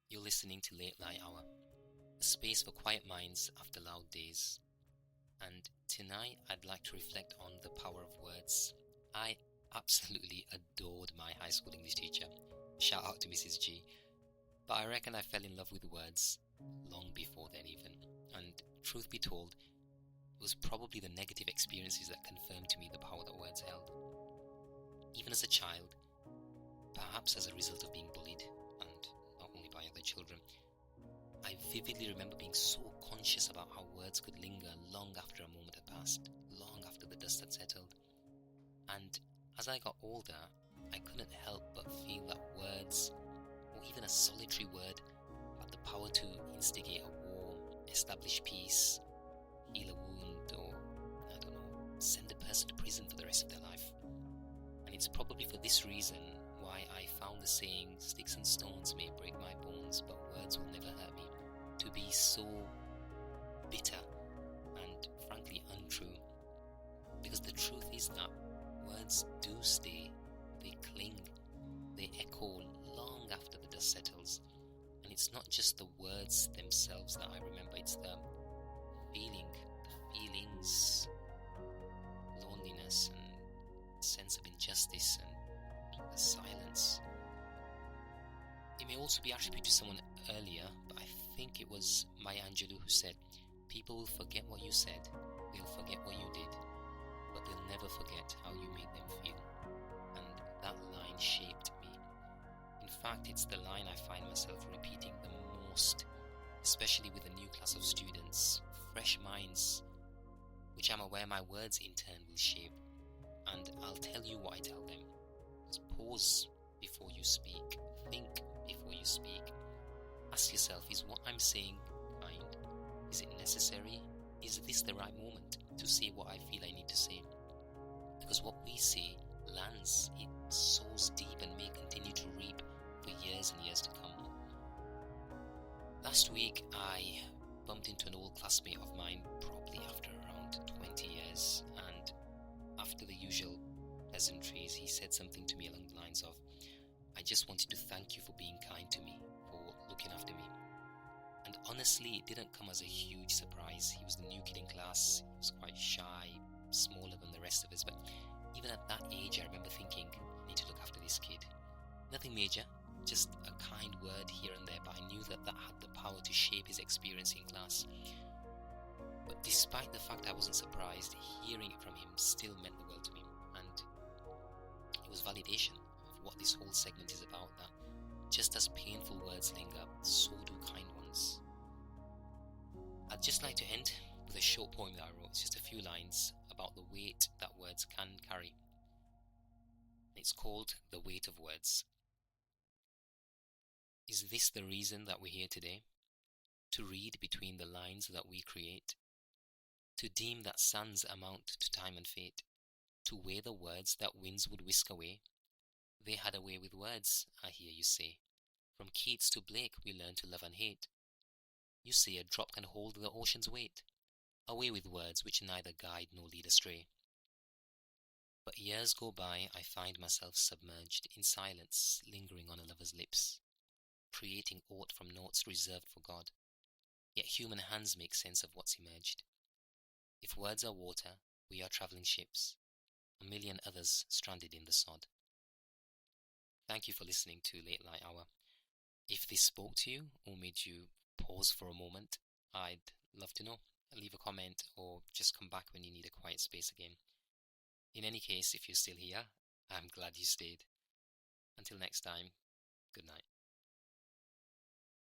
You're listening to Late Night Hour, a space for quiet minds after loud days. And tonight I'd like to reflect on the power of words. I absolutely adored my high school English teacher. Shout out to Mrs. G. But I reckon I fell in love with words long before then even. And truth be told, it was probably the negative experiences that confirmed to me the power that words held. Even as a child, perhaps as a result of being bullied, and not only by other children, I vividly remember being so conscious about how words could linger long after a moment had passed, long after the dust had settled. And as I got older, I couldn't help but feel that words, or even a solitary word, had the power to instigate a war, establish peace, heal a wound, or, I don't know, send a person to prison for the rest of their life. And it's probably for this reason why I found the saying, "Sticks and stones may break my bones, but words will never hurt me," to be so bitter and frankly untrue. Because the truth is that words do stay, they cling, they echo long after the dust settles. And it's not just the words themselves that I remember, it's the feelings, loneliness and sense of injustice and the silence. It may also be attributed to someone earlier, but I think it was Maya Angelou who said, "People will forget what you said, they'll forget what you did, but they'll never forget how you made them feel." And that line shaped me. In fact, it's the line I find myself repeating the most, especially with a new class of students, fresh minds, which I'm aware my words in turn will shape. And I'll tell you what I tell them. Just pause before you speak. Think before you speak. Ask yourself, is what I'm saying kind? Is it necessary? Is this the right moment to say what I feel I need to say? Because what we say lands, it sows deep and may continue to reap for years and years to come. Last week I bumped into an old classmate of mine, probably after around 20 years, and after the usual pleasantries, he said something to me along the lines of, "I just wanted to thank you for being kind to me, for looking after me." And honestly, it didn't come as a huge surprise. He was the new kid in class, he was quite shy, smaller than the rest of us, but even at that age I remember thinking, I need to look after this kid. Nothing major, just a kind word here and there, but I knew that had the power to shape his experience in class. But despite the fact I wasn't surprised, hearing it from him still meant the world to me, and it was validation of what this whole segment is about, that just as painful words linger, so do kind ones. I'd just like to end with a short poem that I wrote. It's just a few lines about the weight that words can carry. It's called "The Weight of Words." Is this the reason that we're here today? To read between the lines that we create? To deem that sands amount to time and fate? To weigh the words that winds would whisk away? They had a way with words, I hear you say. From Keats to Blake we learn to love and hate. You say a drop can hold the ocean's weight. Away with words which neither guide nor lead astray. But years go by, I find myself submerged in silence, lingering on a lover's lips, creating aught from noughts reserved for God. Yet human hands make sense of what's emerged. If words are water, we are travelling ships, a million others stranded in the sod. Thank you for listening to Late Night Hour. If this spoke to you or made you pause for a moment, I'd love to know. Leave a comment or just come back when you need a quiet space again. In any case, if you're still here, I'm glad you stayed. Until next time, good night.